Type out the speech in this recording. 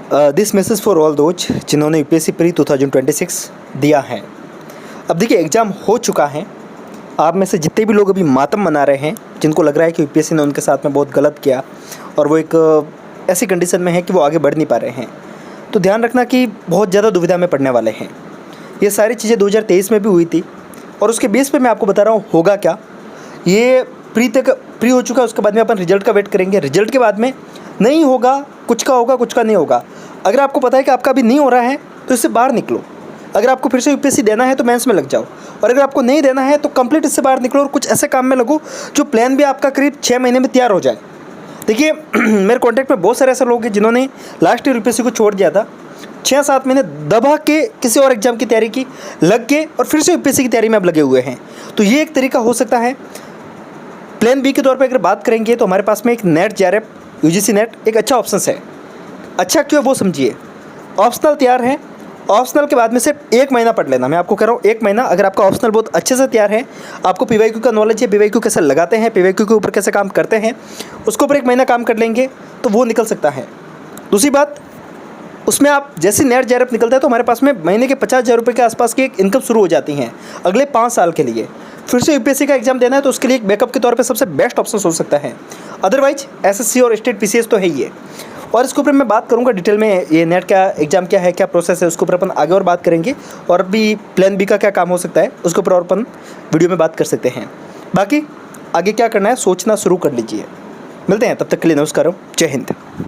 This message for all those जिन्होंने UPSC pre 2026 दिया है। अब देखिए एग्ज़ाम हो चुका है। आप में से जितने भी लोग अभी मातम मना रहे हैं, जिनको लग रहा है कि यूपीएससी ने उनके साथ में बहुत गलत किया और वो एक ऐसी कंडीशन में है कि वो आगे बढ़ नहीं पा रहे हैं, तो ध्यान रखना कि बहुत ज़्यादा दुविधा में पड़ने वाले हैं। ये सारी चीज़ें 2023 में भी हुई थी और उसके बेस पे मैं आपको बता रहा हूँ होगा क्या। ये प्री हो चुका है, उसके बाद में अपन रिजल्ट का वेट करेंगे। रिजल्ट के बाद में नहीं होगा, कुछ का होगा, कुछ का नहीं होगा। अगर आपको पता है कि आपका अभी नहीं हो रहा है तो इससे बाहर निकलो। अगर आपको फिर से यूपीएससी देना है तो मेंस में लग जाओ, और अगर आपको नहीं देना है तो कंप्लीट इससे बाहर निकलो और कुछ ऐसे काम में लगो जो प्लान भी आपका करीब 6 महीने में तैयार हो जाए। देखिए मेरे कॉन्टैक्ट में बहुत सारे ऐसे लोग हैं जिन्होंने लास्ट ईयर यूपीएससी को छोड़ दिया था, 6-7 महीने दबा के किसी और एग्जाम की तैयारी की, लग के और फिर से यूपीएससी की तैयारी में अब लगे हुए हैं। तो ये एक तरीका हो सकता है। प्लान बी के तौर पे अगर बात करेंगे तो हमारे पास में एक नेट जेआरएफ यूजीसी नेट एक अच्छा ऑप्शन है। अच्छा क्यों वो समझिए। ऑप्शनल तैयार है, ऑप्शनल के बाद में सिर्फ 1 महीना पढ़ लेना। मैं आपको कह रहा हूँ 1 महीना। अगर आपका ऑप्शनल बहुत अच्छे से तैयार है, आपको पीवाईक्यू का नॉलेज है, पीवाईक्यू कैसे लगाते हैं, पीवाईक्यू के ऊपर कैसे काम करते हैं, उसके ऊपर 1 महीना काम कर लेंगे तो वो निकल सकता है। दूसरी बात, उसमें आप जैसे नेट जेआरएफ निकलता है तो हमारे पास में महीने के 50,000 रुपये के आसपास की एक इनकम शुरू हो जाती हैं अगले 5 साल के लिए। फिर से यूपीएससी का एग्जाम देना है तो उसके लिए एक बैकअप के तौर पे सबसे बेस्ट ऑप्शन हो सकता है। अदरवाइज एसएससी और स्टेट पीसीएस तो है ही है। और इसके ऊपर मैं बात करूंगा डिटेल में, ये नेट का एग्जाम क्या है, क्या प्रोसेस है, उसके ऊपर अपन आगे और बात करेंगे। और भी प्लान बी का क्या काम हो सकता है उसके ऊपर और अपन वीडियो में बात कर सकते हैं। बाकी आगे क्या करना है सोचना शुरू कर लीजिए। मिलते हैं, तब तक के लिए नमस्कार, जय हिंद।